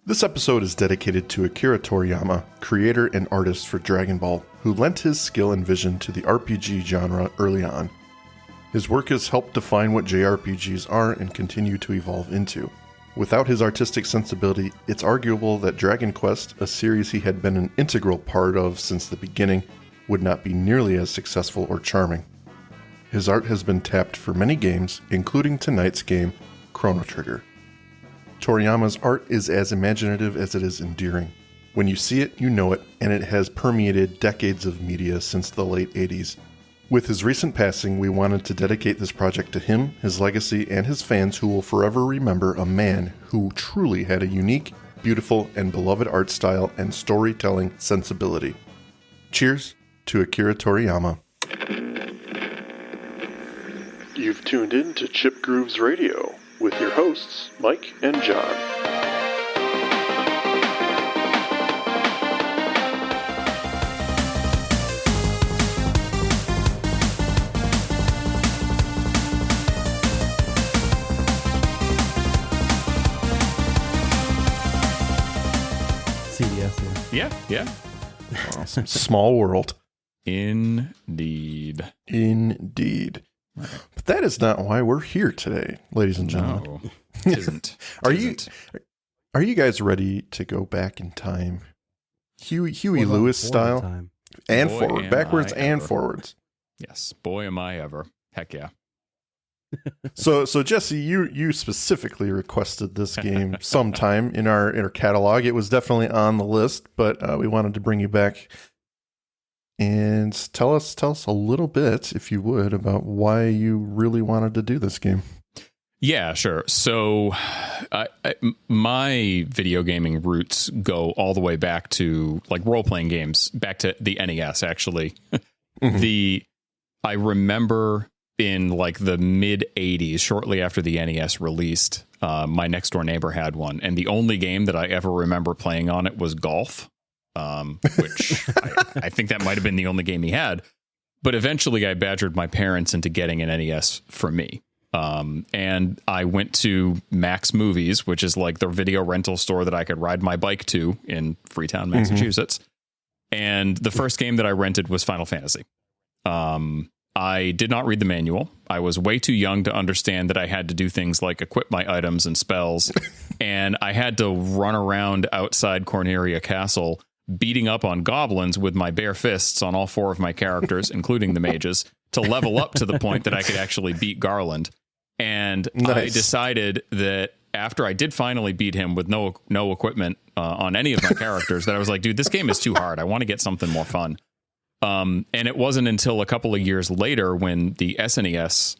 This episode is dedicated to Akira Toriyama, creator and artist for Dragon Ball, who lent his skill and vision to the RPG genre early on. His work has helped define what JRPGs are and continue to evolve into. Without his artistic sensibility, it's arguable that Dragon Quest, a series he had been an integral part of since the beginning, would not be nearly as successful or charming. His art has been tapped for many games, including tonight's game, Chrono Trigger. Toriyama's art is as imaginative as it is endearing. When you see it, you know it, and it has permeated decades of media since the late 80s. With his recent passing, we wanted to dedicate this project to him, his legacy, and his fans who will forever remember a man who truly had a unique, beautiful, and beloved art style and storytelling sensibility. Cheers to Akira Toriyama. You've tuned in to chipsgrooveradio with your hosts, Mike and John. CDS, Yeah. Awesome. Small world. Indeed. But that is not why we're here today, ladies and gentlemen. No, it isn't. Are you guys ready to go back in time? Huey Lewis style? Time. And Boy, forward. am Backwards I and ever. forwards. Yes. Boy, am I ever. Heck yeah. So Jesse, you specifically requested this game sometime in our catalog. It was definitely on the list, but we wanted to bring you back and tell us a little bit, if you would, about why you really wanted to do this game. Yeah, sure. So my video gaming roots go all the way back to like role-playing games, back to the NES, actually. Mm-hmm. I remember in like the mid 80s, shortly after the NES released, my next door neighbor had one. And the only game that I ever remember playing on it was golf, which I think that might have been the only game he had. But eventually I badgered my parents into getting an NES for me. And I went to Max Movies, which is like the video rental store that I could ride my bike to in Freetown, Massachusetts. And the first game that I rented was Final Fantasy. I did not read the manual. I was way too young to understand that I had to do things like equip my items and spells. And I had to run around outside Corneria Castle, beating up on goblins with my bare fists on all four of my characters, including the mages, to level up to the point that I could actually beat Garland. And Nice. I decided that after I did finally beat him with no equipment on any of my characters, that I was like, dude, this game is too hard. I want to get something more fun. And it wasn't until a couple of years later when the SNES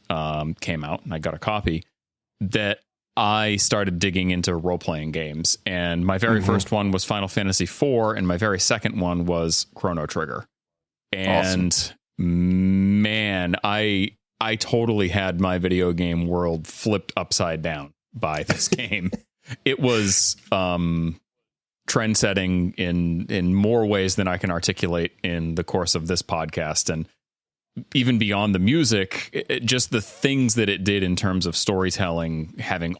came out and I got a copy that I started digging into role-playing games. And my very first one was Final Fantasy IV, and my very second one was Chrono Trigger. And man, I totally had my video game world flipped upside down by this game. It was trend-setting in more ways than I can articulate in the course of this podcast. And even beyond the music, just the things that it did in terms of storytelling, having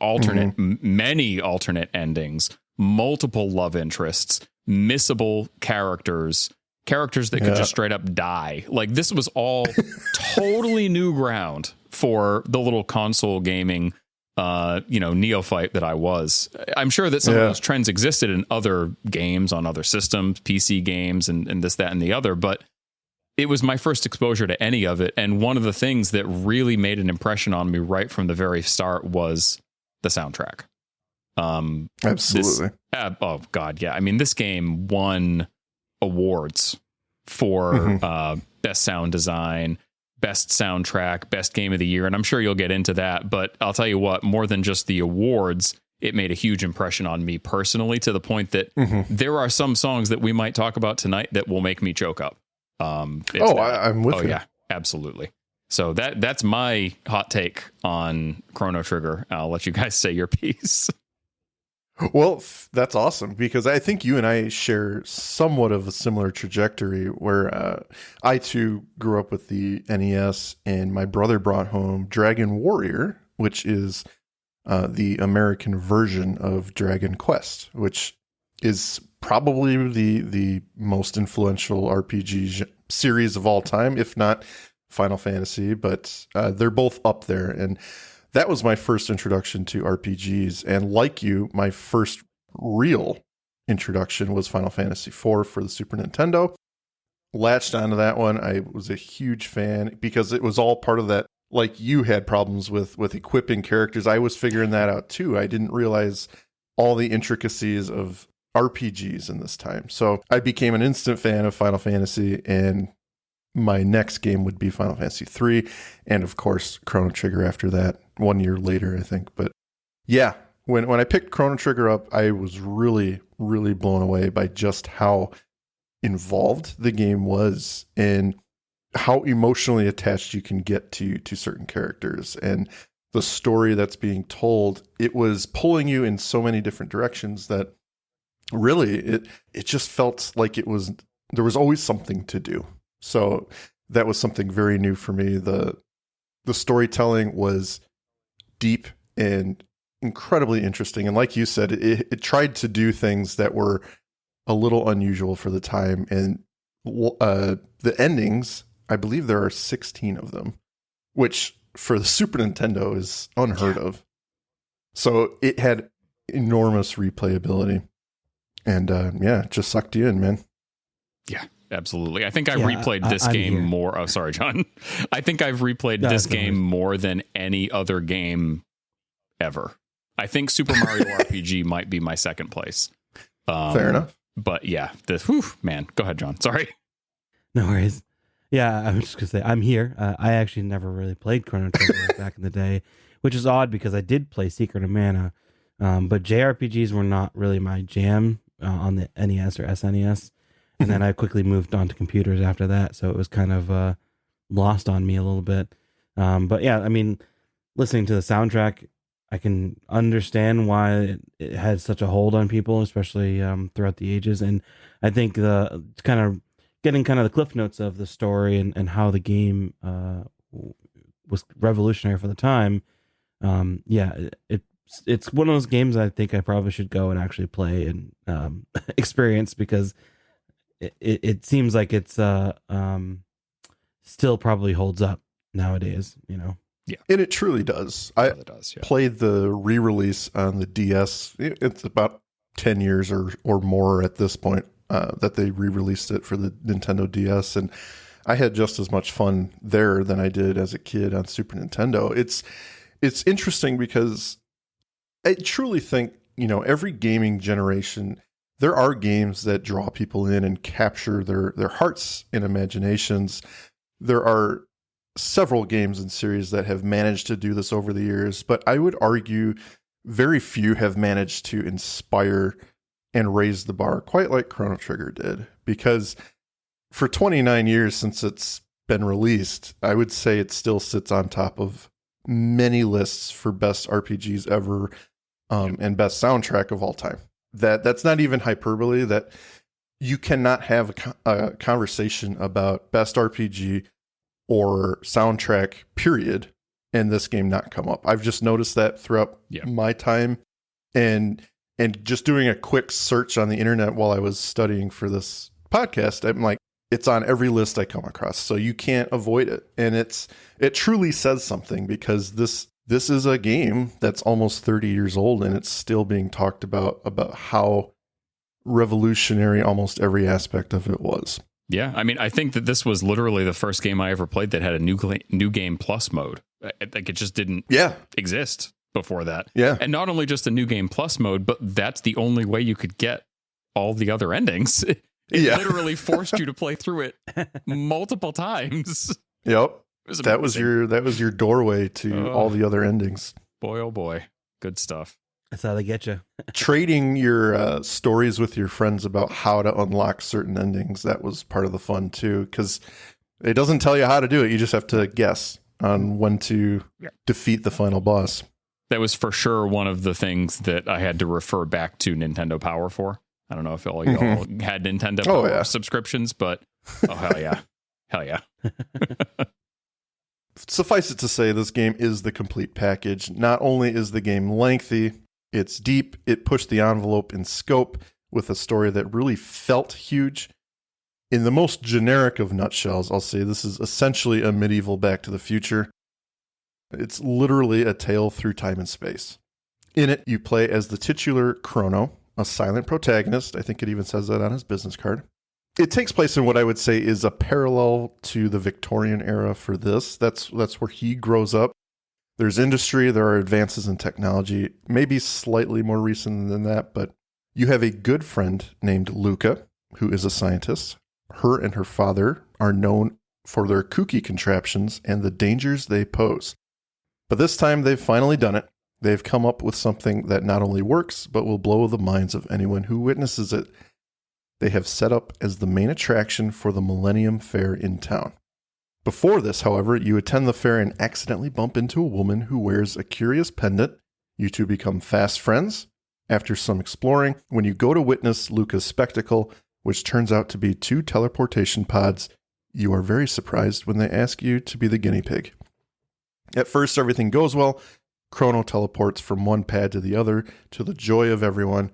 many alternate endings, multiple love interests, missable characters that could just straight up die. Like, this was all totally new ground for the little console gaming neophyte that I was. I'm sure that some of those trends existed in other games on other systems, PC games, and this, that, and the other, but it was my first exposure to any of it. And one of the things that really made an impression on me right from the very start was the soundtrack. Absolutely. Oh God. Yeah. I mean, this game won awards for best sound design, best soundtrack, best game of the year. And I'm sure you'll get into that, but I'll tell you what, more than just the awards, it made a huge impression on me personally, to the point that there are some songs that we might talk about tonight that will make me choke up. I'm with you. Oh yeah, absolutely. So that's my hot take on Chrono Trigger. I'll let you guys say your piece. Well, that's awesome, because I think you and I share somewhat of a similar trajectory, where I too grew up with the NES, and my brother brought home Dragon Warrior, which is the American version of Dragon Quest, which is probably the most influential RPG series of all time, if not Final Fantasy, but they're both up there. And that was my first introduction to RPGs. And like you, my first real introduction was Final Fantasy IV for the Super Nintendo. Latched onto that one. I was a huge fan because it was all part of that. Like you had problems with equipping characters. I was figuring that out too. I didn't realize all the intricacies of RPGs in this time. So I became an instant fan of Final Fantasy, and my next game would be Final Fantasy III, and of course Chrono Trigger after that, 1 year later, I think. But yeah, when I picked Chrono Trigger up, I was really, really blown away by just how involved the game was and how emotionally attached you can get to certain characters and the story that's being told. It was pulling you in so many different directions that really it just felt like there was always something to do. So that was something very new for me. The storytelling was deep and incredibly interesting. And like you said, it tried to do things that were a little unusual for the time. And the endings, I believe there are 16 of them, which for the Super Nintendo is unheard of. So it had enormous replayability. And it just sucked you in, man. Yeah, absolutely. I think I replayed this game more. Oh, sorry, John. I think I've replayed this game more than any other game ever. I think Super Mario RPG might be my second place. Fair enough. But yeah, man. Go ahead, John. Sorry. No worries. Yeah, I was just going to say, I'm here. I actually never really played Chrono Trigger back in the day, which is odd because I did play Secret of Mana, but JRPGs were not really my jam on the NES or SNES. And then I quickly moved on to computers after that, so it was kind of lost on me a little bit. But yeah, I mean, listening to the soundtrack, I can understand why it had such a hold on people, especially throughout the ages. And I think getting the cliff notes of the story and how the game was revolutionary for the time. It's one of those games I think I probably should go and actually play and experience, because it seems like it's still probably holds up nowadays, you know. Yeah, and it truly does. I played the re-release on the DS. It's about 10 years or more at this point that they re-released it for the Nintendo DS, and I had just as much fun there than I did as a kid on Super Nintendo. It's interesting because I truly think, every gaming generation, there are games that draw people in and capture their hearts and imaginations. There are several games and series that have managed to do this over the years, but I would argue very few have managed to inspire and raise the bar quite like Chrono Trigger did. Because for 29 years since it's been released, I would say it still sits on top of many lists for best RPGs ever, and best soundtrack of all time. That's not even hyperbole. That you cannot have a conversation about best RPG or soundtrack, period, and this game not come up. I've just noticed that throughout my time, and just doing a quick search on the internet while I was studying for this podcast, I'm like, it's on every list I come across, so you can't avoid it. And it truly says something, because this is a game that's almost 30 years old, and it's still being talked about how revolutionary almost every aspect of it was. Yeah, I mean, I think that this was literally the first game I ever played that had a new game plus mode. Like, it just didn't exist before that. Yeah. And not only just a new game plus mode, but that's the only way you could get all the other endings. It literally forced you to play through it multiple times. Yep. That was your doorway to all the other endings. Boy, oh boy. Good stuff. That's how they get you. Trading your stories with your friends about how to unlock certain endings, that was part of the fun too, because it doesn't tell you how to do it. You just have to guess on when to defeat the final boss. That was for sure one of the things that I had to refer back to Nintendo Power for. I don't know if all y'all had Nintendo Power subscriptions, but hell yeah. Hell yeah. Suffice it to say, this game is the complete package. Not only is the game lengthy, it's deep, it pushed the envelope in scope, with a story that really felt huge. In the most generic of nutshells, I'll say this is essentially a medieval Back to the Future. It's literally a tale through time and space. In it, you play as the titular Chrono, a silent protagonist. I think it even says that on his business card. It takes place in what I would say is a parallel to the Victorian era for this. That's where he grows up. There's industry, there are advances in technology, maybe slightly more recent than that, but you have a good friend named Luca, who is a scientist. Her and her father are known for their kooky contraptions and the dangers they pose. But this time they've finally done it. They've come up with something that not only works, but will blow the minds of anyone who witnesses it. They have set up as the main attraction for the Millennium Fair in town. Before this, however, you attend the fair and accidentally bump into a woman who wears a curious pendant. You two become fast friends. After some exploring, when you go to witness Luca's spectacle, which turns out to be 2 teleportation pods, you are very surprised when they ask you to be the guinea pig. At first, everything goes well. Chrono teleports from one pad to the other to the joy of everyone.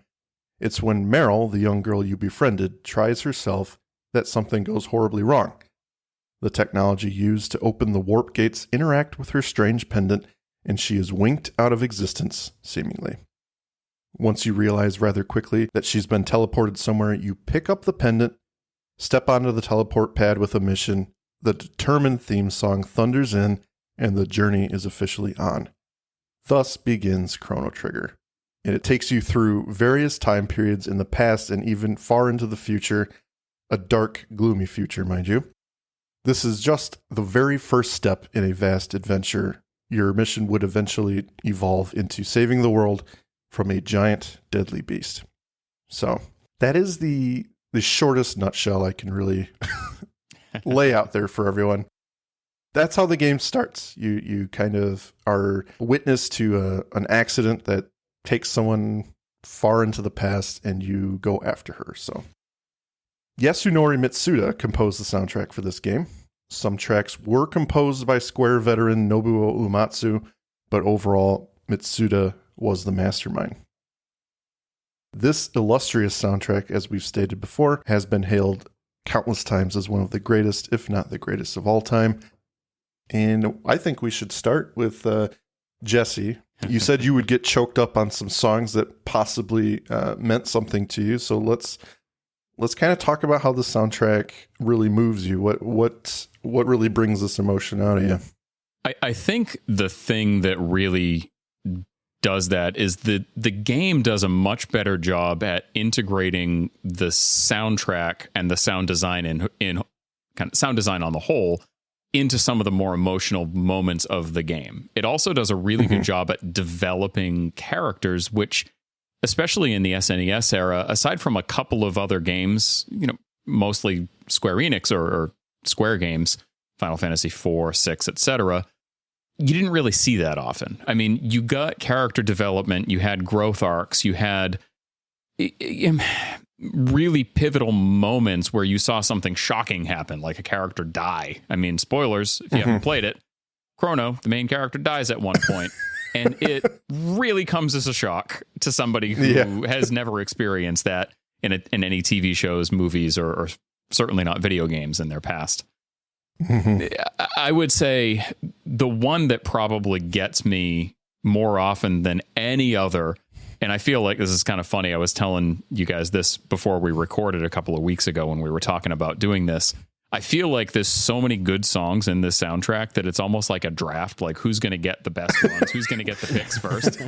It's when Meryl, the young girl you befriended, tries herself that something goes horribly wrong. The technology used to open the warp gates interact with her strange pendant, and she is winked out of existence, seemingly. Once you realize rather quickly that she's been teleported somewhere, you pick up the pendant, step onto the teleport pad with a mission, the determined theme song thunders in, and the journey is officially on. Thus begins Chrono Trigger, and it takes you through various time periods in the past and even far into the future, a dark, gloomy future, mind you. This is just the very first step in a vast adventure. Your mission would eventually evolve into saving the world from a giant, deadly beast. So that is the shortest nutshell I can really lay out there for everyone. That's how the game starts. You kind of are witness to an accident that takes someone far into the past, and you go after her. So Yasunori Mitsuda composed the soundtrack for this game. Some tracks were composed by Square veteran Nobuo Uematsu, but overall, Mitsuda was the mastermind. This illustrious soundtrack, as we've stated before, has been hailed countless times as one of the greatest, if not the greatest of all time. And I think we should start with Jesse. You said you would get choked up on some songs that possibly meant something to you. So let's kind of talk about how the soundtrack really moves you. What really brings this emotion out of you? I think the thing that really does that is the game does a much better job at integrating the soundtrack and the sound design in kind of sound design on the whole into some of the more emotional moments of the game. It also does a really good job at developing characters, which, especially in the SNES era, aside from a couple of other games, mostly Square Enix or Square games, Final Fantasy 4, 6, etc., you didn't really see that often. I mean, you got character development, you had growth arcs, you had really pivotal moments where you saw something shocking happen, like a character die. I mean, spoilers, if you haven't played it, Chrono, the main character, dies at one point, and it really comes as a shock to somebody who has never experienced that in any TV shows, movies, or certainly not video games in their past. I would say the one that probably gets me more often than any other, and I feel like this is kind of funny. I was telling you guys this before we recorded a couple of weeks ago when we were talking about doing this. I feel like there's so many good songs in this soundtrack that it's almost like a draft, like who's going to get the best ones, who's going to get the picks first.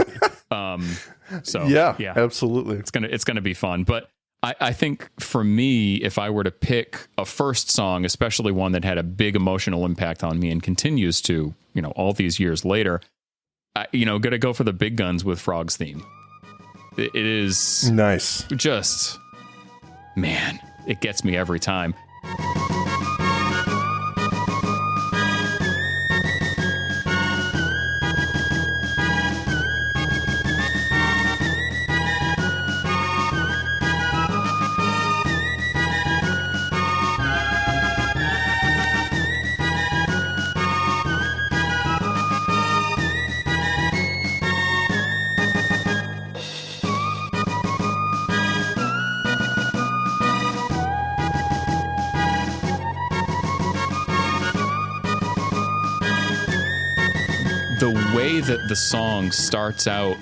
Yeah, absolutely. It's gonna be fun. But I think for me, if I were to pick a first song, especially one that had a big emotional impact on me and continues to, all these years later, gonna go for the big guns with Frog's theme. It is nice. Just, man, it gets me every time. the way that the song starts out,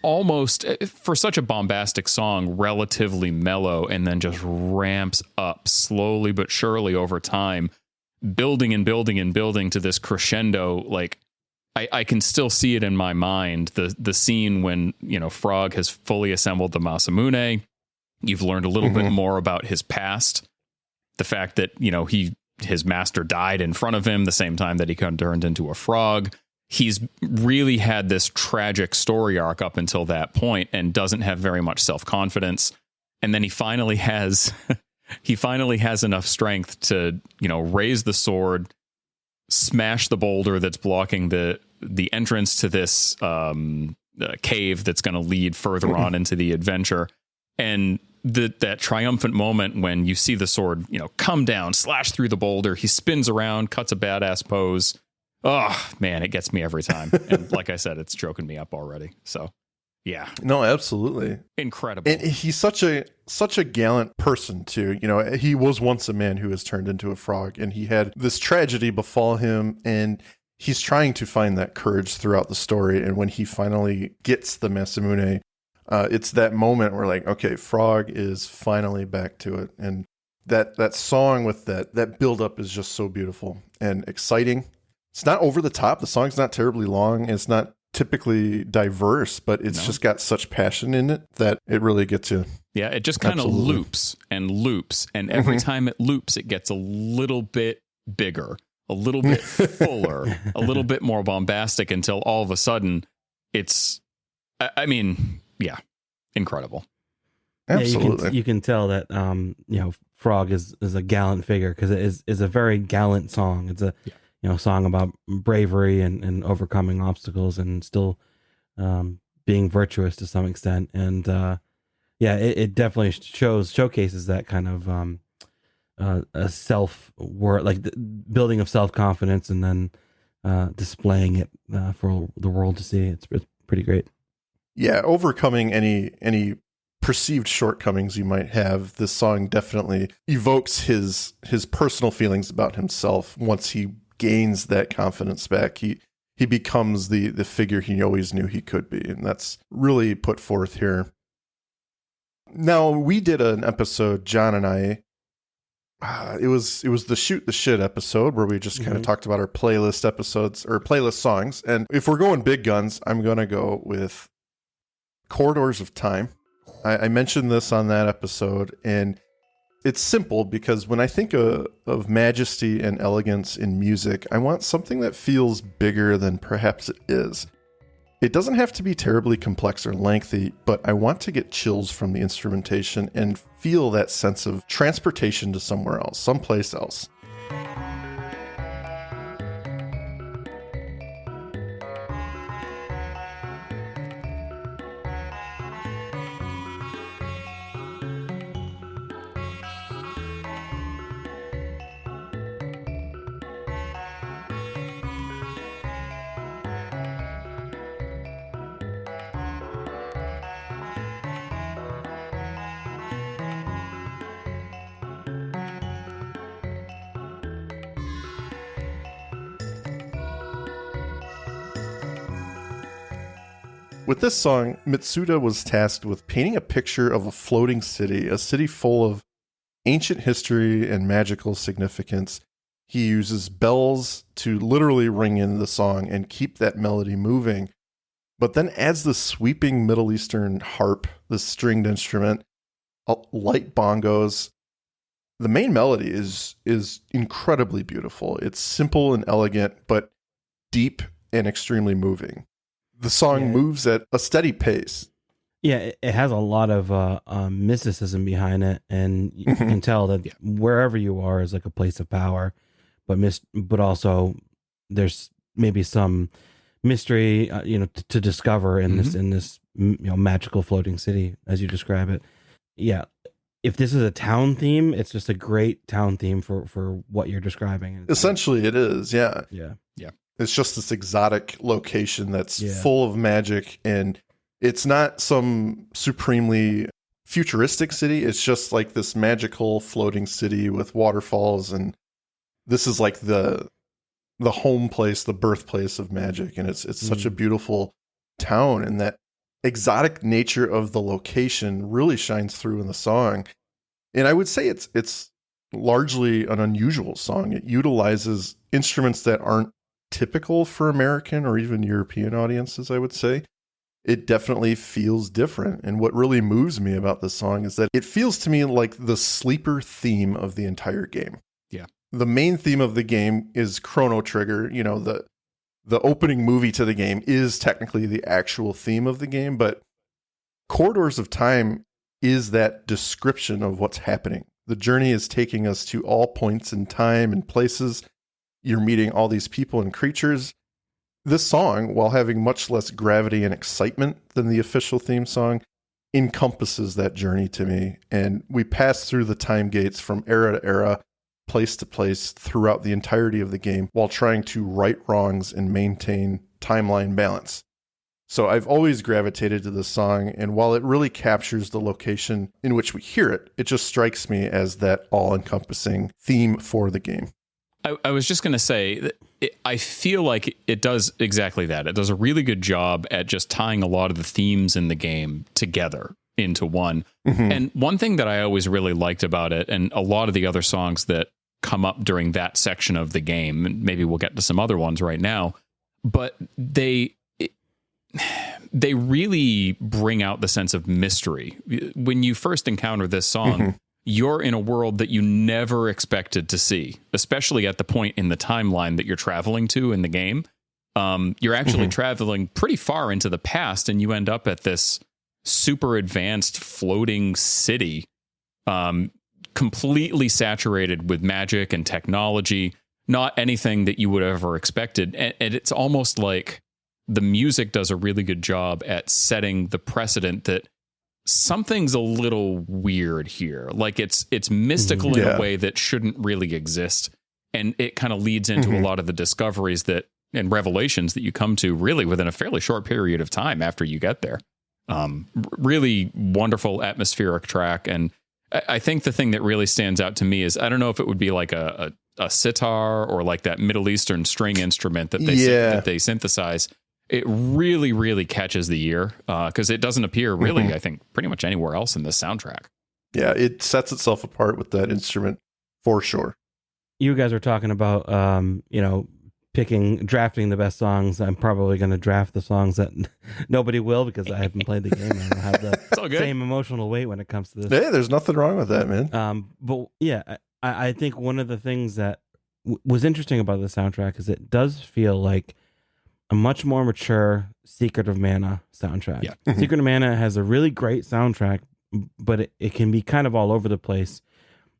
almost, for such a bombastic song, relatively mellow, and then just ramps up slowly but surely over time, building and building and building to this crescendo. Like, I can still see it in my mind, the scene when, Frog has fully assembled the Masamune. You've learned a little bit more about his past, the fact that his master died in front of him the same time that he turned into a frog. He's really had this tragic story arc up until that point and doesn't have very much self-confidence. And then he finally has enough strength to, raise the sword, smash the boulder that's blocking the entrance to this cave that's going to lead further on into the adventure. And that triumphant moment when you see the sword, come down, slash through the boulder, he spins around, cuts a badass pose. Oh man, it gets me every time. And like I said, it's choking me up already. So yeah. No, absolutely. Incredible. And he's such a gallant person too. He was once a man who was turned into a frog, and he had this tragedy befall him, and he's trying to find that courage throughout the story. And when he finally gets the Masamune, it's that moment where, like, okay, Frog is finally back to it. And that song with that build up is just so beautiful and exciting. It's not over the top. The song's not terribly long. It's not typically diverse, but it's just got such passion in it that it really gets you. Yeah, it just kind of loops and loops. And every time it loops, it gets a little bit bigger, a little bit fuller, a little bit more bombastic, until all of a sudden it's, yeah, incredible. Absolutely. Yeah, you can tell that Frog is a gallant figure, because it is a very gallant song. It's a song about bravery and overcoming obstacles and still being virtuous to some extent. And it definitely showcases that kind of a like the building of self-confidence, and then displaying it for the world to see. It's pretty great. Yeah, overcoming any perceived shortcomings you might have, this song definitely evokes his personal feelings about himself. Once he gains that confidence back, he becomes the figure he always knew he could be, and that's really put forth here. Now, we did an episode, John and I. It was the Shoot the Shit episode, where we just kind of talked about our playlist episodes or playlist songs. And if we're going big guns, I'm going to go with Corridors of Time. I mentioned this on that episode, and it's simple because when I think of majesty and elegance in music, I want something that feels bigger than perhaps it is. It doesn't have to be terribly complex or lengthy, but I want to get chills from the instrumentation and feel that sense of transportation to somewhere else, someplace else. With this song, Mitsuda was tasked with painting a picture of a floating city, a city full of ancient history and magical significance. He uses bells to literally ring in the song and keep that melody moving, but then adds the sweeping Middle Eastern harp, the stringed instrument, light bongos. The main melody is incredibly beautiful. It's simple and elegant, but deep and extremely moving. The song moves at a steady pace. Yeah, it has a lot of mysticism behind it, and you can tell that wherever you are is like a place of power, but also there's maybe some mystery, to discover in this magical floating city, as you describe it. Yeah, if this is a town theme, it's just a great town theme for what you're describing. Essentially, it is. Yeah. Yeah. It's just this exotic location that's full of magic, and it's not some supremely futuristic city. It's just like this magical floating city with waterfalls, and this is like the the home place, the birthplace of magic. And it's such a beautiful town, and that exotic nature of the location really shines through in the song. And I would say it's largely an unusual song. It utilizes instruments that aren't typical for American or even European audiences, I would say. It definitely feels different. And what really moves me about this song is that it feels to me like the sleeper theme of the entire game. Yeah. The main theme of the game is Chrono Trigger. You know, the opening movie to the game is technically the actual theme of the game, but Corridors of Time is that description of what's happening. The journey is taking us to all points in time and places. You're meeting all these people and creatures. This song, while having much less gravity and excitement than the official theme song, encompasses that journey to me. And we pass through the time gates from era to era, place to place throughout the entirety of the game while trying to right wrongs and maintain timeline balance. So I've always gravitated to this song, and while it really captures the location in which we hear it, it just strikes me as that all-encompassing theme for the game. I was just going to say, that I feel like it does exactly that. It does a really good job at just tying a lot of the themes in the game together into one. Mm-hmm. And one thing that I always really liked about it, and a lot of the other songs that come up during that section of the game, and maybe we'll get to some other ones right now, but they really bring out the sense of mystery. When you first encounter this song, mm-hmm. you're in a world that you never expected to see, especially at the point in the timeline that you're traveling to in the game. You're actually mm-hmm. traveling pretty far into the past, and you end up at this super advanced floating city, completely saturated with magic and technology, not anything that you would have ever expected. And it's almost like the music does a really good job at setting the precedent that something's a little weird here. Like it's mystical in a way that shouldn't really exist. And it kind of leads into mm-hmm. a lot of the discoveries that and revelations that you come to really within a fairly short period of time after you get there. Really wonderful atmospheric track. And I think the thing that really stands out to me is, I don't know if it would be like a sitar or like that Middle Eastern string instrument that they synthesize. It really, really catches the ear because it doesn't appear really, mm-hmm. I think, pretty much anywhere else in this soundtrack. Yeah, it sets itself apart with that instrument for sure. You guys were talking about, drafting the best songs. I'm probably going to draft the songs that nobody will because I haven't played the game. I don't have the same emotional weight when it comes to this. Hey, there's nothing wrong with that, man. But yeah, I think one of the things that was interesting about the soundtrack is it does feel like a much more mature Secret of Mana soundtrack. Yeah. Mm-hmm. Secret of Mana has a really great soundtrack, but it can be kind of all over the place.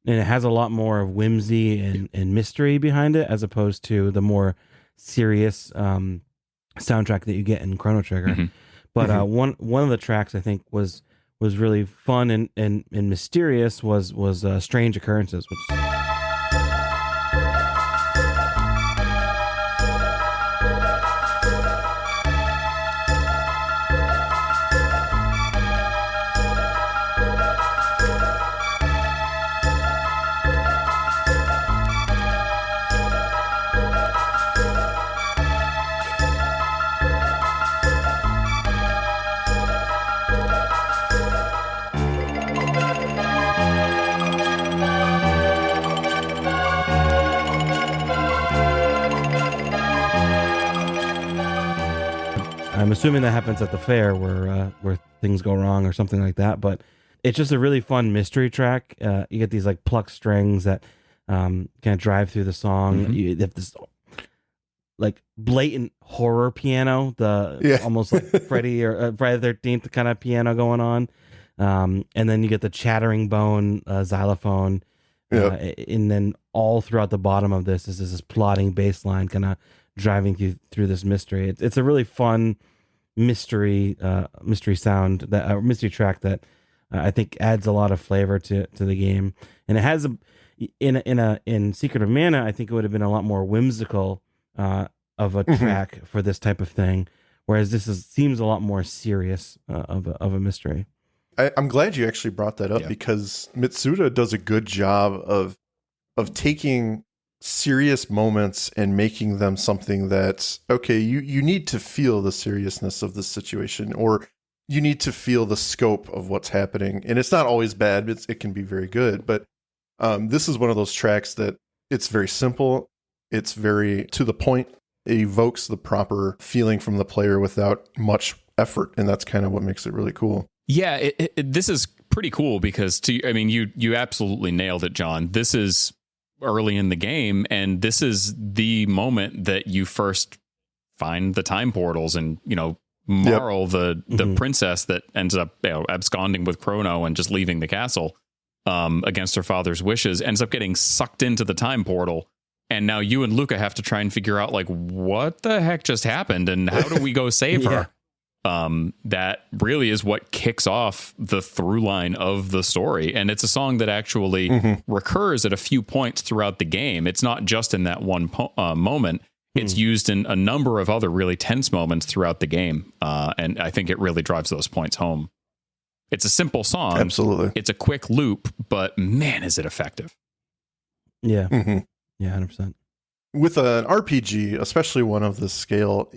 And it has a lot more of whimsy and mystery behind it, as opposed to the more serious soundtrack that you get in Chrono Trigger. Mm-hmm. But mm-hmm. one of the tracks I think was really fun and mysterious was Strange Occurrences, which I'm assuming that happens at the fair where things go wrong or something like that. But it's just a really fun mystery track. You get these like plucked strings that kind of drive through the song. Mm-hmm. You have this like blatant horror piano, almost like Freddy or Friday the 13th kind of piano going on. And then you get the chattering bone xylophone. And then all throughout the bottom of this is this plodding bass line kind of driving you through this mystery. It's a really fun mystery sound mystery track that I think adds a lot of flavor to the game. And it has in Secret of Mana, I think it would have been a lot more whimsical of a mm-hmm. track for this type of thing, whereas this seems a lot more serious of a mystery. I'm glad you actually brought that up because Mitsuda does a good job of taking serious moments and making them something that's, okay, you need to feel the seriousness of the situation, or you need to feel the scope of what's happening. And it's not always bad. It can be very good. But this is one of those tracks that it's very simple. It's very to the point. It evokes the proper feeling from the player without much effort. And that's kind of what makes it really cool. Yeah, this is pretty cool because you absolutely nailed it, John. This is early in the game, and this is the moment that you first find the time portals, and Marl, the princess that ends up absconding with Chrono and just leaving the castle against her father's wishes, ends up getting sucked into the time portal. And now you and Luca have to try and figure out, like, what the heck just happened and how do we go save her? That really is what kicks off the through line of the story. And it's a song that actually recurs at a few points throughout the game. It's not just in that one moment. It's used in a number of other really tense moments throughout the game. And I think it really drives those points home. It's a simple song. Absolutely. It's a quick loop, but man, is it effective. Yeah. Yeah, 100%. With an RPG, especially one of this scale,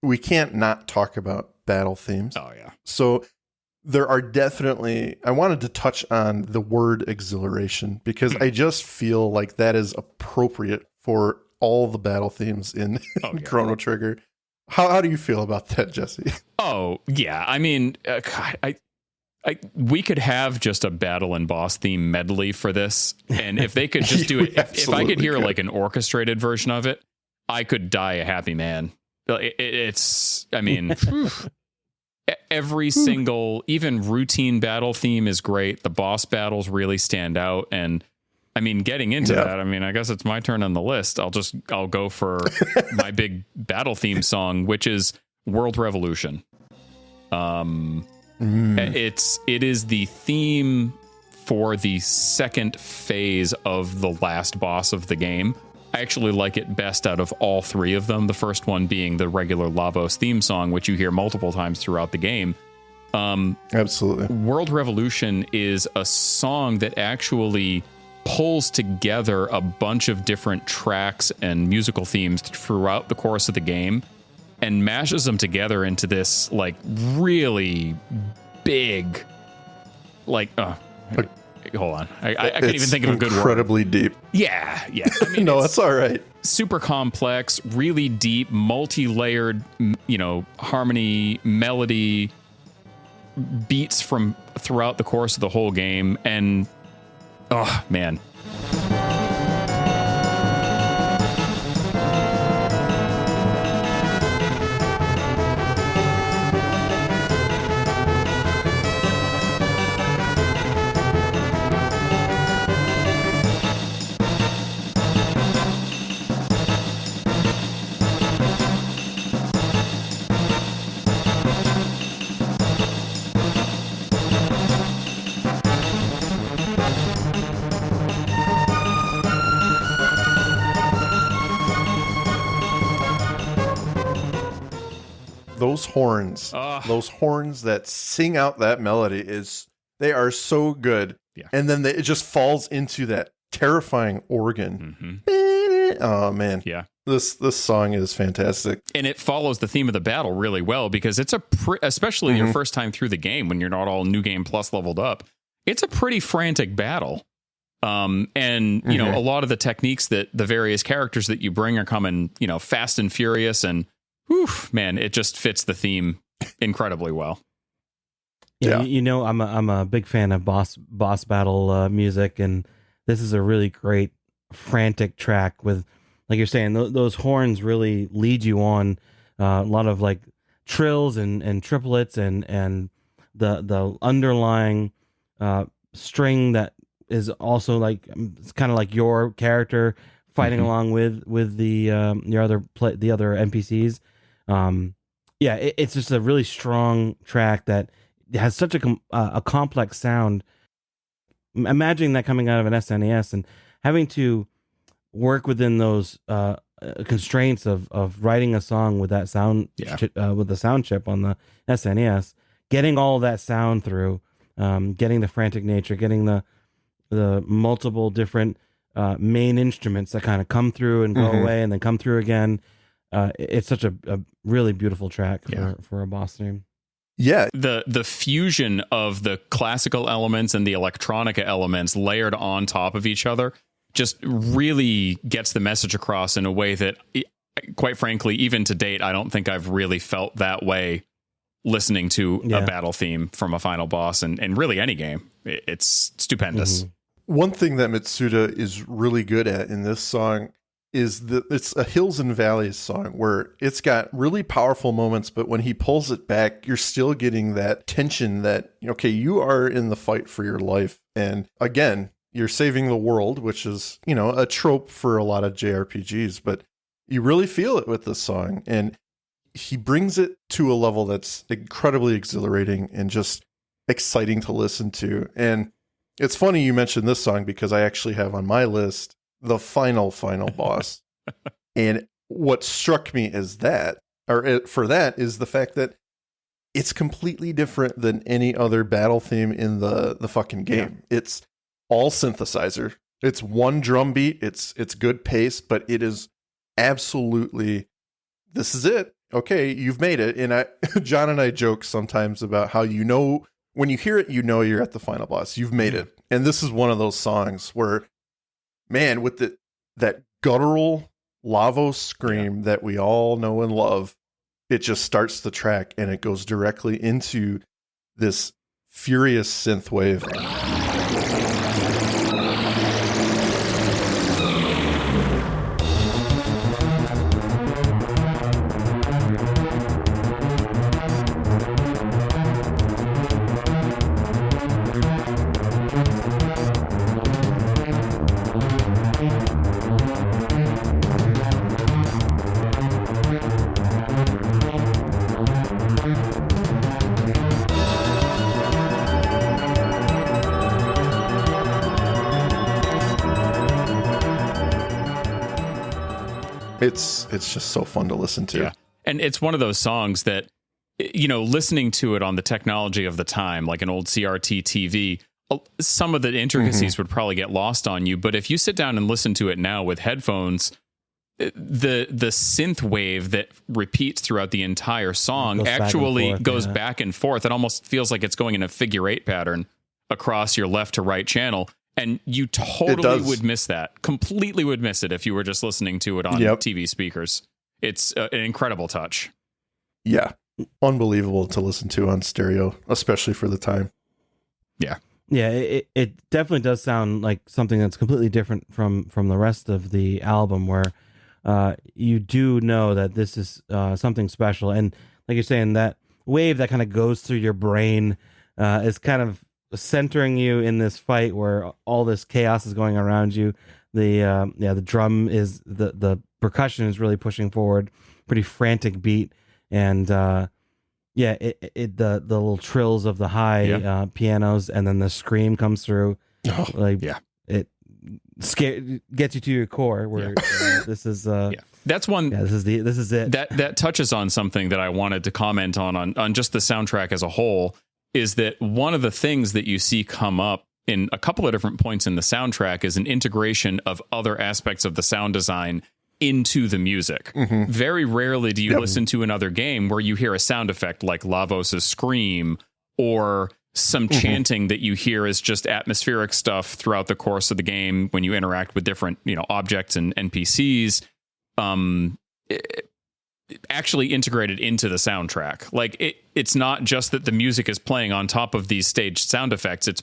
we can't not talk about battle themes. Oh, yeah. So there are definitely, I wanted to touch on the word exhilaration because I just feel like that is appropriate for all the battle themes in Chrono Trigger. How do you feel about that, Jesse? Oh, yeah. I mean, we could have just a battle and boss theme medley for this. And if they could just do it, if I could hear like an orchestrated version of it, I could die a happy man. It's, I mean, every single, even routine battle theme is great. The boss battles really stand out. And I mean, getting into that, I mean, I guess it's my turn on the list. I'll go for my big battle theme song, which is World Revolution. It is the theme for the second phase of the last boss of the game. I actually like it best out of all three of them. The first one being the regular Lavos theme song, which you hear multiple times throughout the game. Absolutely. World Revolution is a song that actually pulls together a bunch of different tracks and musical themes throughout the course of the game and mashes them together into this like really big, like, hold on. I can't even think of a good word. Incredibly deep. Yeah. I mean, no, that's all right. Super complex, really deep, multi-layered, harmony, melody, beats from throughout the course of the whole game. And, oh, man. Those horns that sing out that melody they are so good. Yeah. And then it just falls into that terrifying organ. Oh man. Yeah. This song is fantastic. And it follows the theme of the battle really well because it's especially your first time through the game when you're not all New Game Plus leveled up. It's a pretty frantic battle. And a lot of the techniques that the various characters that you bring are coming, fast and furious, and whew, man, it just fits the theme incredibly well. Yeah. I'm a big fan of boss battle music, and this is a really great frantic track with, like you're saying, those horns really lead you on a lot of like trills and triplets and the underlying string that is also like it's kind of like your character fighting along with the other NPCs. It's just a really strong track that has such a complex sound. Imagining that coming out of an SNES and having to work within those constraints of writing a song with that sound with the sound chip on the SNES, getting all of that sound through, getting the frantic nature, getting the multiple different main instruments that kind of come through and go away and then come through again. It's such a really beautiful track for a boss theme. Yeah. The fusion of the classical elements and the electronica elements layered on top of each other just really gets the message across in a way that, quite frankly, even to date, I don't think I've really felt that way listening to a battle theme from a final boss and really any game. It's stupendous. One thing that Mitsuda is really good at in this song is that it's a hills and valleys song where it's got really powerful moments, but when he pulls it back, you're still getting that tension that, okay, you are in the fight for your life. And again, you're saving the world, which is, a trope for a lot of JRPGs, but you really feel it with this song. And he brings it to a level that's incredibly exhilarating and just exciting to listen to. And it's funny you mentioned this song because I actually have on my list the final boss. And what struck me as for that is the fact that it's completely different than any other battle theme in the fucking game. Yeah. It's all synthesizer. It's one drum beat. It's good pace, but it is absolutely, this is it. Okay, you've made it. And John and I joke sometimes about how when you hear it, you're at the final boss. You've made it. And this is one of those songs where, man, with that guttural Lavos scream that we all know and love, it just starts the track and it goes directly into this furious synth wave. It's just so fun to listen to. Yeah. And it's one of those songs that, listening to it on the technology of the time, like an old CRT TV, some of the intricacies would probably get lost on you. But if you sit down and listen to it now with headphones, the synth wave that repeats throughout the entire song actually goes back and forth. It almost feels like it's going in a figure eight pattern across your left to right channel. And you totally would miss that. Completely would miss it if you were just listening to it on TV speakers. It's an incredible touch. Yeah. Unbelievable to listen to on stereo, especially for the time. Yeah. Yeah, it definitely does sound like something that's completely different from the rest of the album, where you do know that this is something special. And like you're saying, that wave that kind of goes through your brain is kind of centering you in this fight where all this chaos is going around you. The drum is the percussion is really pushing forward, pretty frantic beat, and the little trills of the high pianos, and then the scream comes through. It gets you to your core. Where this is that's one. Yeah, this is it. That touches on something that I wanted to comment on just the soundtrack as a whole. Is that one of the things that you see come up in a couple of different points in the soundtrack is an integration of other aspects of the sound design into the music. Very rarely do you listen to another game where you hear a sound effect like Lavos' scream or some chanting that you hear as just atmospheric stuff throughout the course of the game when you interact with different, objects and NPCs. Actually integrated into the soundtrack. Like it's not just that the music is playing on top of these staged sound effects, it's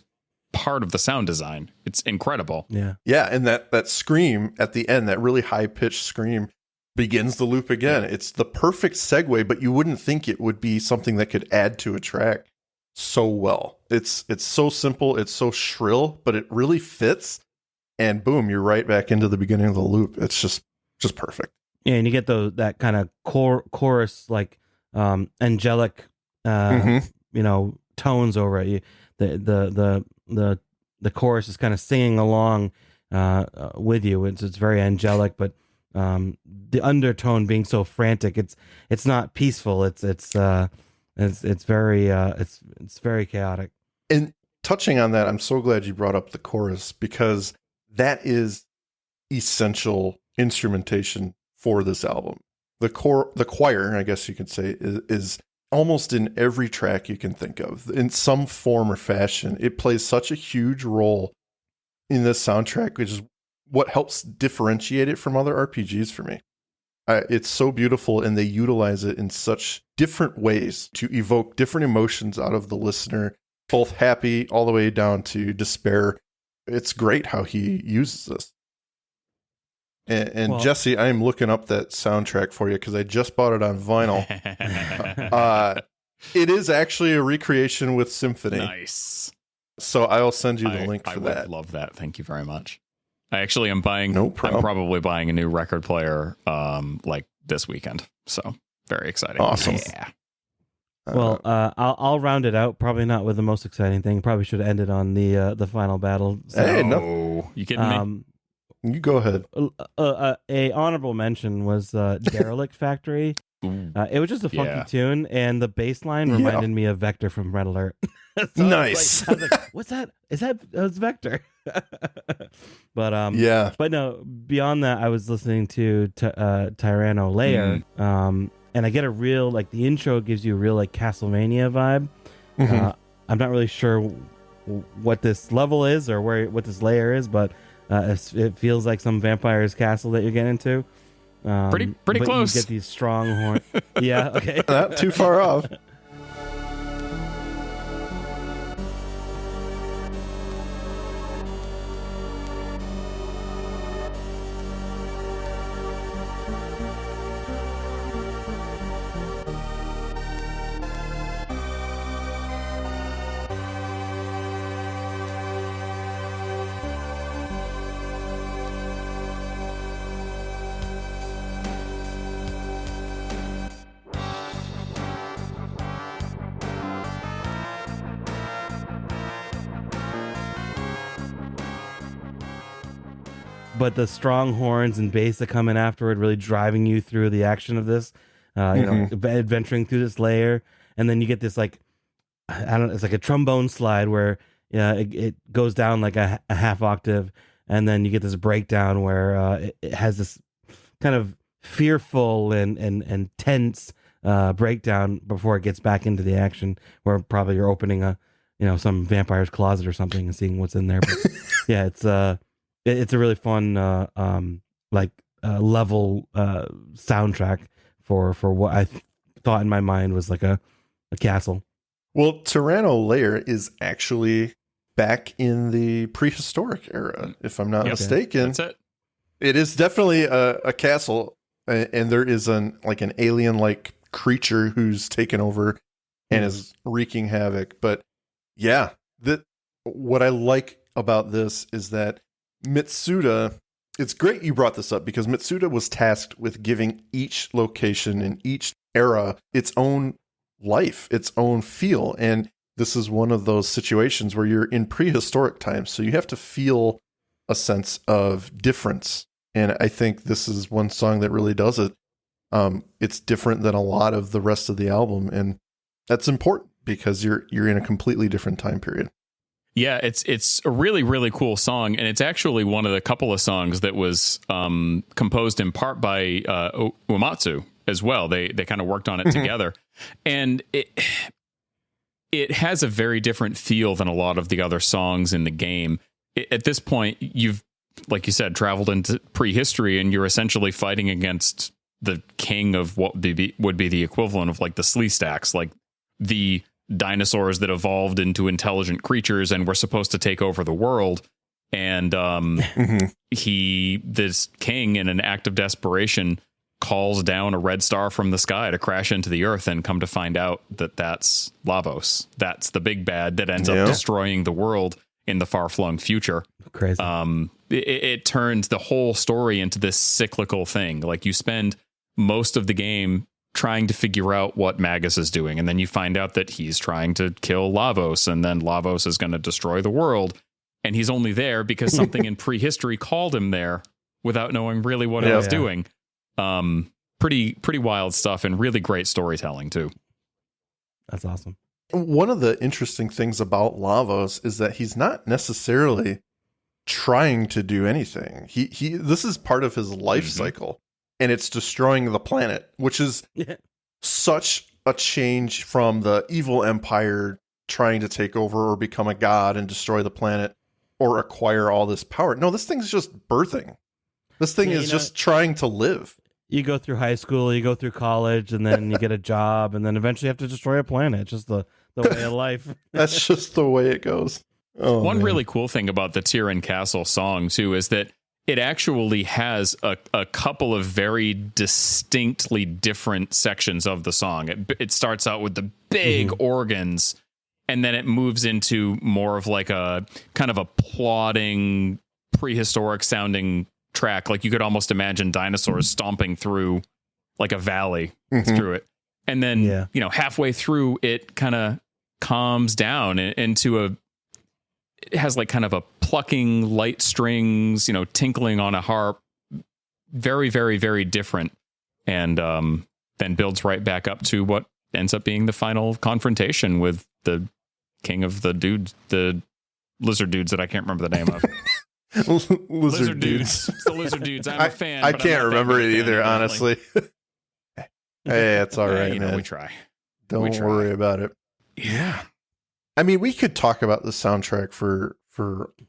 part of the sound design. It's incredible. Yeah, and that scream at the end, that really high-pitched scream, begins the loop again. It's the perfect segue, but you wouldn't think it would be something that could add to a track so well. It's so simple, it's so shrill, but it really fits, and boom, you're right back into the beginning of the loop. It's just perfect. Yeah, and you get that kind of chorus, like angelic, tones over it. The chorus is kind of singing along with you. It's very angelic, but the undertone being so frantic, it's not peaceful. It's very chaotic. And touching on that, I'm so glad you brought up the chorus, because that is essential instrumentation for this album. The choir, I guess you could say, is almost in every track you can think of in some form or fashion. It plays such a huge role in this soundtrack, which is what helps differentiate it from other RPGs for me. It's so beautiful, and they utilize it in such different ways to evoke different emotions out of the listener, both happy all the way down to despair. It's great how he uses this. And Jesse, I'm looking up that soundtrack for you because I just bought it on vinyl. It is actually a recreation with symphony. Nice. So I'll send you the link for that. I would love that. Thank you very much. I actually am buying. No problem. I'm probably buying a new record player like this weekend. So very exciting. Awesome. Yeah. Well, I'll round it out. Probably not with the most exciting thing. Probably should have ended on the final battle. So, Hey, no. You kidding me? You go ahead. A honorable mention was Derelict Factory. It was just a funky tune, and the bass line reminded me of Vector from Red Alert. So Nice. I was like, what's that? That's Vector. But But no, beyond that, I was listening to Tyranno Layer, and I get a real, like, the intro gives you a real, like, Castlevania vibe. I'm not really sure what this level is or what this layer is, but it feels like some vampire's castle that you're getting into. Pretty close. You get these strong horns. Yeah, okay. Not too far off. But the strong horns and bass that come in afterward, really driving you through the action of this, adventuring through this layer, and then you get this, like, it's like a trombone slide where it goes down like a half octave, and then you get this breakdown where it has this kind of fearful and tense breakdown before it gets back into the action, where probably you're opening some vampire's closet or something and seeing what's in there. But yeah, it's a really fun level soundtrack for what I thought in my mind was like a castle. Well, Tyranno Layer is actually back in the prehistoric era, if I'm not mistaken. That's it. It is definitely a castle, and there is an alien-like creature who's taken over and is wreaking havoc. But yeah, what I like about this is that Mitsuda, it's great you brought this up because Mitsuda was tasked with giving each location and each era its own life, its own feel. And this is one of those situations where you're in prehistoric times, so you have to feel a sense of difference. And I think this is one song that really does it. It's different than a lot of the rest of the album, and that's important because you're in a completely different time period. Yeah, it's a really, really cool song, and it's actually one of the couple of songs that was composed in part by Uematsu as well. They kind of worked on it together, and it has a very different feel than a lot of the other songs in the game. At this point, you've, like you said, traveled into prehistory, and you're essentially fighting against the king of what would be the equivalent of like the Sleestaks, like the dinosaurs that evolved into intelligent creatures and were supposed to take over the world. And this king, in an act of desperation, calls down a red star from the sky to crash into the earth, and come to find out that that's Lavos. That's the big bad that ends up destroying the world in the far-flung future. Crazy. It turns the whole story into this cyclical thing. Like, you spend most of the game trying to figure out what Magus is doing, and then you find out that he's trying to kill Lavos, and then Lavos is going to destroy the world, and he's only there because something in prehistory called him there without knowing really what he was doing. Pretty wild stuff, and really great storytelling too. That's awesome. One of the interesting things about Lavos is that he's not necessarily trying to do anything. He this is part of his life cycle, and it's destroying the planet, which is such a change from the evil empire trying to take over or become a god and destroy the planet or acquire all this power. No, this thing's just birthing. This thing is just trying to live. You go through high school, you go through college, and then you get a job, and then eventually you have to destroy a planet. It's just the way of life. That's just the way it goes. One really cool thing about the Tyrion Castle song, too, is that it actually has a couple of very distinctly different sections of the song. It starts out with the big organs, and then it moves into more of like a kind of a plodding, prehistoric sounding track. Like you could almost imagine dinosaurs stomping through like a valley through it. And then, halfway through, it kind of calms down into it has like kind of a plucking light strings, tinkling on a harp. Very, very, very different. And then builds right back up to what ends up being the final confrontation with the king of the dudes, the lizard dudes that I can't remember the name of. Lizard dudes. It's the lizard dudes. I'm a fan. I can't remember it either, honestly. Hey, it's all right, man. We try. Don't worry about it. Yeah. I mean, we could talk about the soundtrack for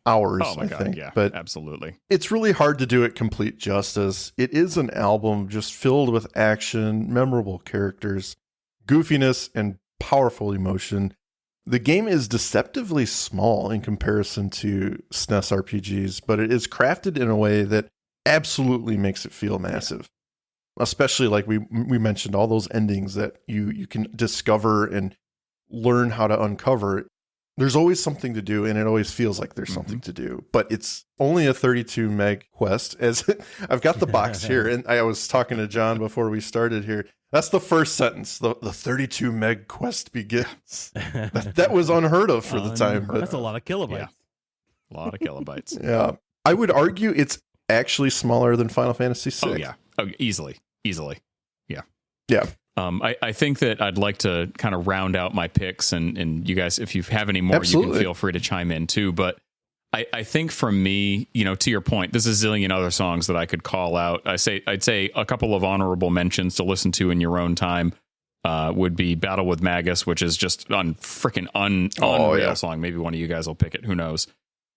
hours, oh my God, think. Yeah, but absolutely. It's really hard to do it complete justice. It is an album just filled with action, memorable characters, goofiness, and powerful emotion. The game is deceptively small in comparison to SNES RPGs, but it is crafted in a way that absolutely makes it feel massive. Especially like we mentioned, all those endings that you can discover and learn how to uncover. There's always something to do, and it always feels like there's something to do. But it's only a 32 meg quest. As I've got the box here, and I was talking to John before we started here. That's the first sentence. The 32 meg quest begins. That was unheard of for the time. But that's a lot of kilobytes. Yeah. A lot of kilobytes. Yeah. I would argue it's actually smaller than Final Fantasy VI. Oh, yeah. Oh, easily. Yeah. Yeah. I think that I'd like to kind of round out my picks, and you guys, if you have any more, Absolutely. you can feel free to chime in too. But I think for me, to your point, there's a zillion other songs that I could call out. I'd say a couple of honorable mentions to listen to in your own time would be Battle with Magus, which is just unreal song. Maybe one of you guys will pick it. Who knows?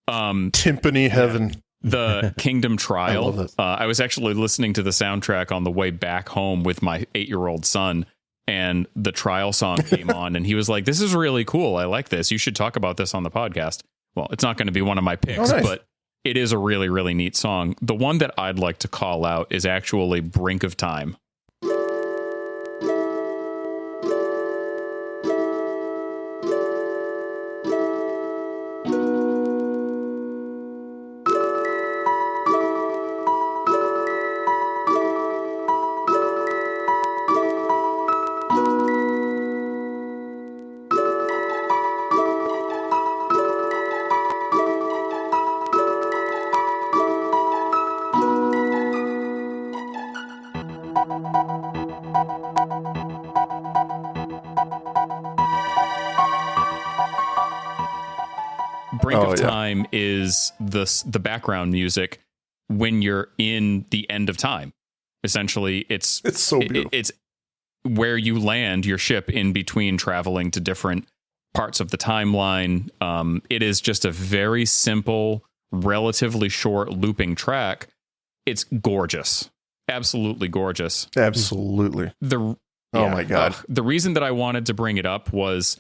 Timpani Heaven. Yeah. The Kingdom Trial. I was actually listening to the soundtrack on the way back home with my 8-year-old son, and the Trial song came on, and he was like, "This is really cool. I like this. You should talk about this on the podcast." Well, it's not going to be one of my picks, but it is a really, really neat song. The one that I'd like to call out is actually Brink of Time. Brink of Time is the background music when you're in the end of time. Essentially, it's so beautiful. It's where you land your ship in between traveling to different parts of the timeline. It is just a very simple, relatively short looping track. It's gorgeous. Absolutely gorgeous. Absolutely. Oh my God. The reason that I wanted to bring it up was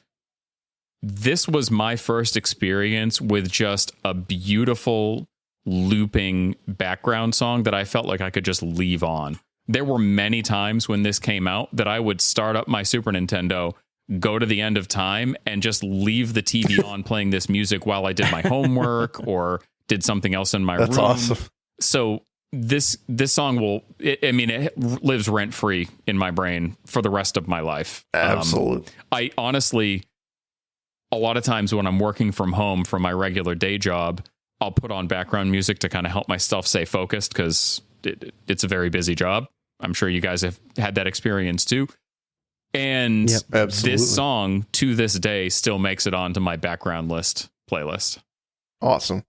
this was my first experience with just a beautiful looping background song that I felt like I could just leave on. There were many times when this came out that I would start up my Super Nintendo, go to the end of time, and just leave the TV on playing this music while I did my homework or did something else in my room. That's awesome. So this song it lives rent free in my brain for the rest of my life. Absolutely. I honestly, a lot of times when I'm working from home from my regular day job, I'll put on background music to kind of help myself stay focused because it's a very busy job. I'm sure you guys have had that experience too. And this song to this day still makes it onto my background list playlist. Awesome.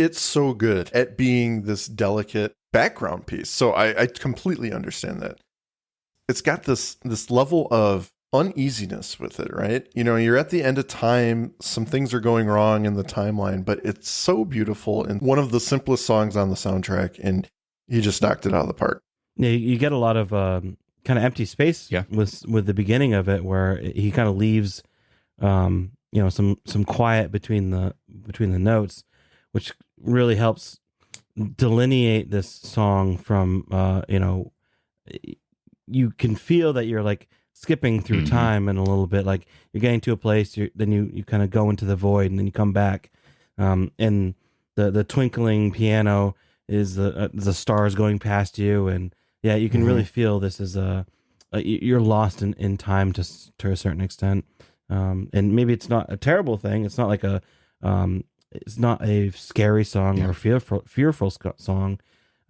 it's so good at being this delicate background piece. So I completely understand that. It's got this level of uneasiness with it, right? You know, you're at the end of time, some things are going wrong in the timeline, but it's so beautiful and one of the simplest songs on the soundtrack, and he just knocked it out of the park. Yeah, you get a lot of kind of empty space with the beginning of it, where he kind of leaves some quiet between the notes, which really helps delineate this song from you can feel that you're like skipping through time in a little bit, like you're getting to a place, then you kind of go into the void and then you come back, and the twinkling piano is the stars going past you, and yeah, you can really feel this is you're lost in time to a certain extent, and maybe it's not a terrible thing. It's not like it's not a scary song or fearful song.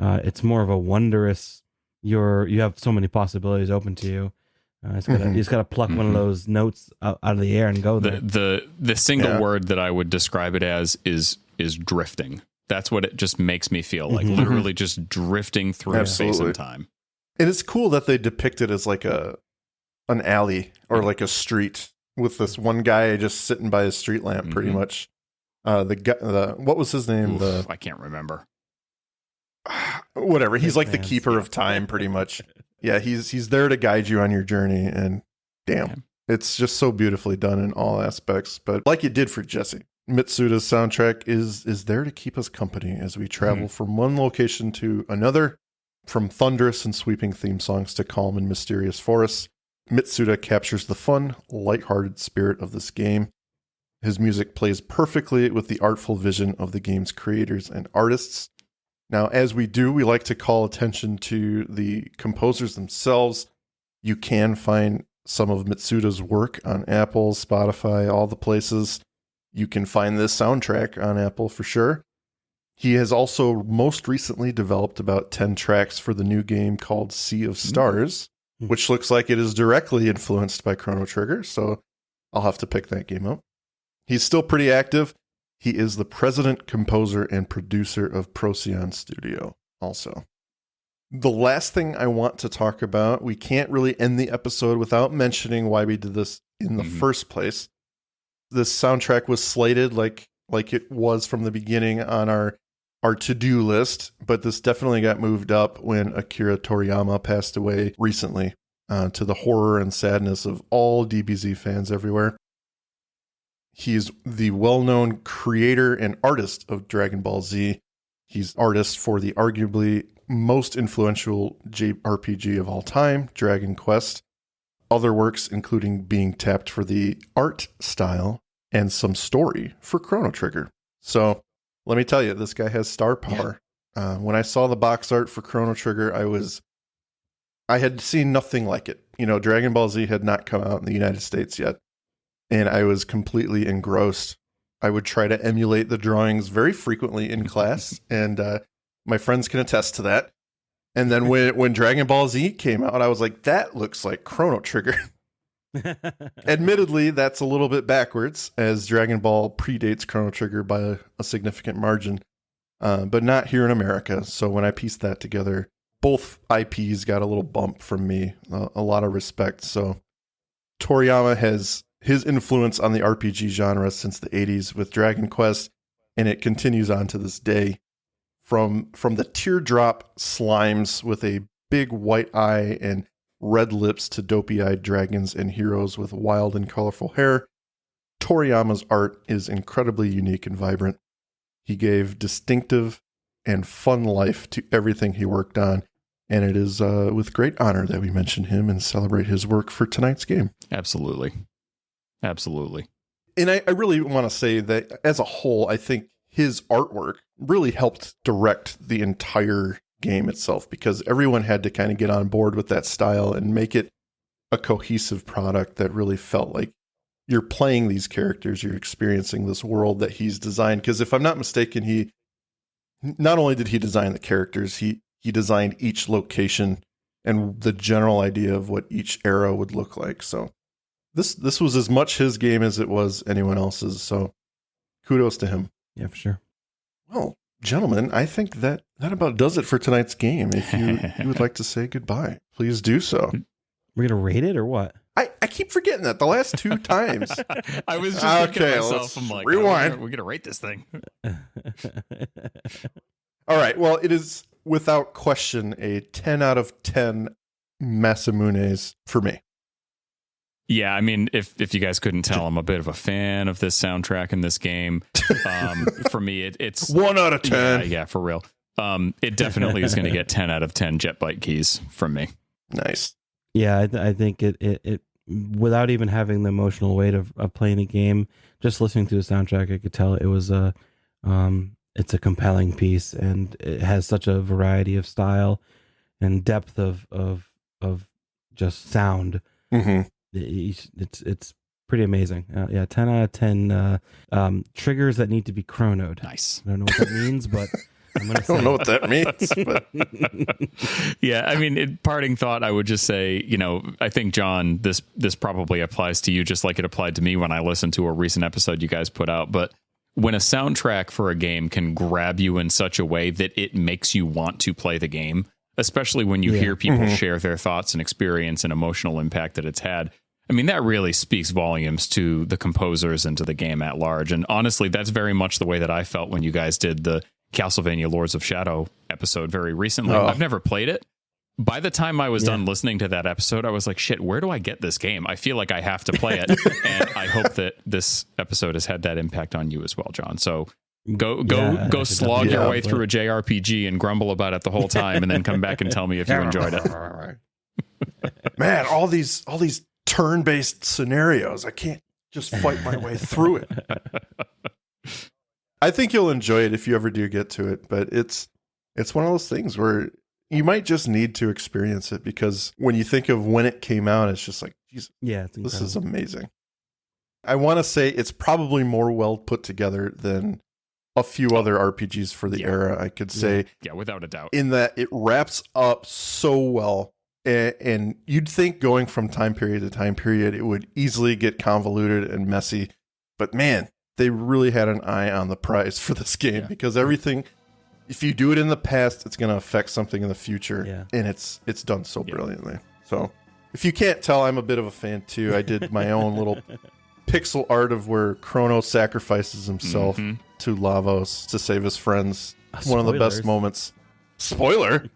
It's more of a wondrous. You have so many possibilities open to you. You just gotta pluck one of those notes out of the air and go there. The single word that I would describe it as is drifting. That's what it just makes me feel like, literally just drifting through space and time. And it's cool that they depict it as like an alley or like a street with this one guy just sitting by his street lamp, pretty much. What was his name? I can't remember. Whatever. He's like the keeper of time, pretty much. Yeah, he's there to guide you on your journey, and damn, it's just so beautifully done in all aspects. But like it did for Jesse, Mitsuda's soundtrack is there to keep us company as we travel from one location to another, from thunderous and sweeping theme songs to calm and mysterious forests. Mitsuda captures the fun, lighthearted spirit of this game. His music plays perfectly with the artful vision of the game's creators and artists. Now, as we do, we like to call attention to the composers themselves. You can find some of Mitsuda's work on Apple, Spotify, all the places. You can find this soundtrack on Apple for sure. He has also most recently developed about 10 tracks for the new game called Sea of Stars, which looks like it is directly influenced by Chrono Trigger, so I'll have to pick that game up. He's still pretty active. He is the president, composer, and producer of Procyon Studio also. The last thing I want to talk about, we can't really end the episode without mentioning why we did this in the first place. This soundtrack was slated like it was from the beginning on our to-do list, but this definitely got moved up when Akira Toriyama passed away recently, to the horror and sadness of all DBZ fans everywhere. He's the well-known creator and artist of Dragon Ball Z. He's artist for the arguably most influential JRPG of all time, Dragon Quest. Other works including being tapped for the art style and some story for Chrono Trigger. So let me tell you, this guy has star power. When I saw the box art for Chrono Trigger, I had seen nothing like it. You know, Dragon Ball Z had not come out in the United States yet. And I was completely engrossed. I would try to emulate the drawings very frequently in class, and my friends can attest to that. And then when Dragon Ball Z came out, I was like, that looks like Chrono Trigger. Admittedly, that's a little bit backwards, as Dragon Ball predates Chrono Trigger by a significant margin, but not here in America. So when I pieced that together, both IPs got a little bump from me, a lot of respect. So Toriyama has his influence on the RPG genre since the 80s with Dragon Quest, and it continues on to this day. From the teardrop slimes with a big white eye and red lips to dopey-eyed dragons and heroes with wild and colorful hair, Toriyama's art is incredibly unique and vibrant. He gave distinctive and fun life to everything he worked on, and it is with great honor that we mention him and celebrate his work for tonight's game. Absolutely. And I really want to say that as a whole, I think his artwork really helped direct the entire game itself, because everyone had to kind of get on board with that style and make it a cohesive product that really felt like you're playing these characters, you're experiencing this world that he's designed. Because if I'm not mistaken, he not only did he design the characters, he designed each location and the general idea of what each era would look like. So this was as much his game as it was anyone else's. So kudos to him. Yeah, for sure. Well, gentlemen, I think that about does it for tonight's game. If you would like to say goodbye, please do so. We're going to rate it or what? I keep forgetting that the last 2 times. I was just thinking to myself, let's I'm like, rewind. We're going to rate this thing. All right. Well, it is without question a 10 out of 10 Masamunes for me. Yeah, I mean, if you guys couldn't tell, I'm a bit of a fan of this soundtrack in this game. For me, it's 1 out of 10. Yeah, for real. It definitely is going to get 10 out of 10 jet bike keys from me. Nice. Yeah, I think it without even having the emotional weight of playing a game, just listening to the soundtrack, I could tell it was it's a compelling piece, and it has such a variety of style and depth of just sound. Mm-hmm. It's pretty amazing. 10 out of 10 triggers that need to be chronoed. Nice. I don't know what that means, but I'm gonna say I don't know what that means. But. Yeah, I mean, in parting thought, I would just say, I think, John, this probably applies to you just like it applied to me when I listened to a recent episode you guys put out. But when a soundtrack for a game can grab you in such a way that it makes you want to play the game, especially when you hear people share their thoughts and experience and emotional impact that it's had, I mean, that really speaks volumes to the composers and to the game at large. And honestly, that's very much the way that I felt when you guys did the Castlevania Lords of Shadow episode very recently. I've never played it. By the time I was done listening to that episode, I was like, shit, where do I get this game? I feel like I have to play it. And I hope that this episode has had that impact on you as well, John. So go slog your way through a JRPG and grumble about it the whole time, and then come back and tell me if you enjoyed it. Man, all these turn-based scenarios, I can't just fight my way through it. I think you'll enjoy it if you ever do get to it, but it's one of those things where you might just need to experience it, because when you think of when it came out, it's just like, Jesus, this is amazing. I want to say it's probably more well put together than a few other RPGs for the era, I could say. Yeah, without a doubt. In that it wraps up so well. And you'd think going from time period to time period, it would easily get convoluted and messy. But man, they really had an eye on the prize for this game, because everything, if you do it in the past, it's going to affect something in the future. Yeah. And it's done so brilliantly. So if you can't tell, I'm a bit of a fan too. I did my own little pixel art of where Chrono sacrifices himself to Lavos to save his friends. One of the best moments. Spoiler!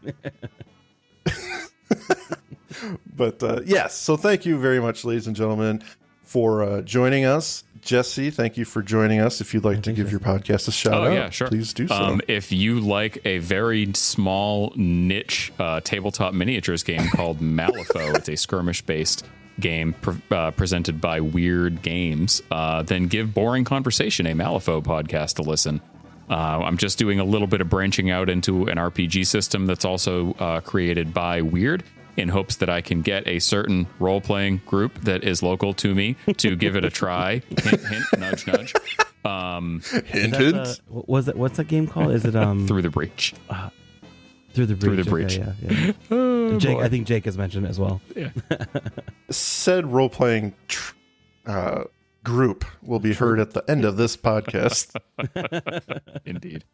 But yes, so thank you very much, ladies and gentlemen, for joining us. Jesse, thank you for joining us. If you'd like to give your podcast a shout out, yeah, sure. Please do so. If you like a very small niche tabletop miniatures game called Malifaux, it's a skirmish-based game presented by Weird Games, then give Boring Conversation, a Malifaux podcast, to listen. I'm just doing a little bit of branching out into an RPG system that's also created by Weird, in hopes that I can get a certain role-playing group that is local to me to give it a try. Hint, hint, nudge, nudge. Hint, hint. What's that game called? Is it Through the Breach? Through the Breach. Okay, yeah. Oh, Jake, I think Jake has mentioned it as well. Yeah. Said role-playing group will be heard at the end of this podcast. Indeed.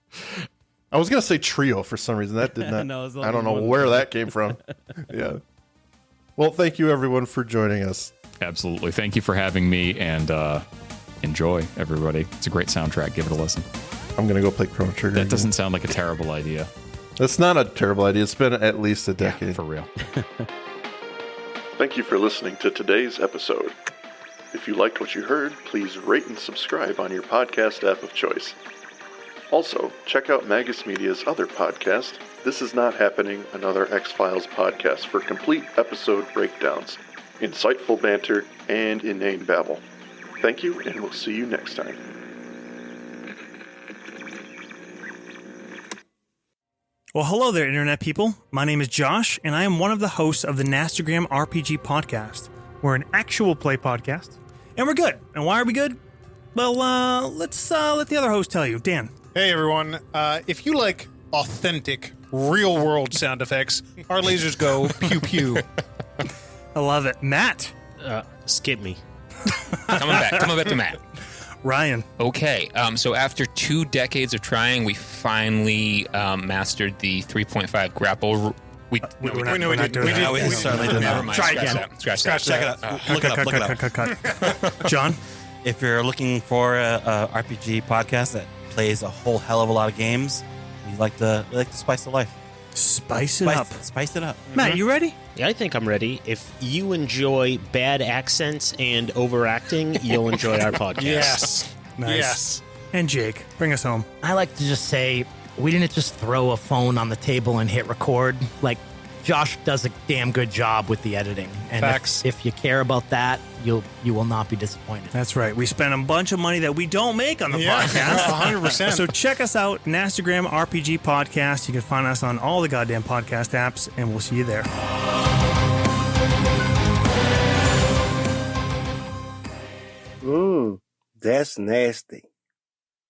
I was going to say trio for some reason. That did not. No, I don't know where that came from. Yeah. Well, thank you, everyone, for joining us. Absolutely. Thank you for having me, and enjoy, everybody. It's a great soundtrack. Give it a listen. I'm going to go play Chrono Trigger. That doesn't sound like a terrible idea. That's not a terrible idea. It's been at least a decade. Yeah, for real. Thank you for listening to today's episode. If you liked what you heard, please rate and subscribe on your podcast app of choice. Also, check out Magus Media's other podcast, This Is Not Happening, Another X-Files podcast, for complete episode breakdowns, insightful banter, and inane babble. Thank you, and we'll see you next time. Well, hello there, Internet people. My name is Josh, and I am one of the hosts of the Nastagram RPG podcast. We're an actual play podcast, and we're good. And why are we good? Well, let's let the other host tell you. Dan. Hey everyone, if you like authentic, real-world sound effects, our lasers go pew-pew. I love it. Matt. Skip me. Coming back to Matt. Ryan. Okay, so after 2 decades of trying, we finally mastered the 3.5 grapple. We're not doing that. We certainly did Never not. mind. Try Scratch again. that. Scratch Scratch that. Check it out. Look it up. Look it up. John? If you're looking for a RPG podcast that plays a whole hell of a lot of games, we like to spice the life. Spice it up. Spice it up. Matt, you ready? Yeah, I think I'm ready. If you enjoy bad accents and overacting, you'll enjoy our podcast. Yes. Nice. Yes. And Jake, bring us home. I like to just say we didn't just throw a phone on the table and hit record. Like, Josh does a damn good job with the editing. And Facts. if you care about that, you will not be disappointed. That's right. We spent a bunch of money that we don't make on the podcast. 100%. So check us out, Nastagram RPG Podcast. You can find us on all the goddamn podcast apps, and we'll see you there. That's nasty.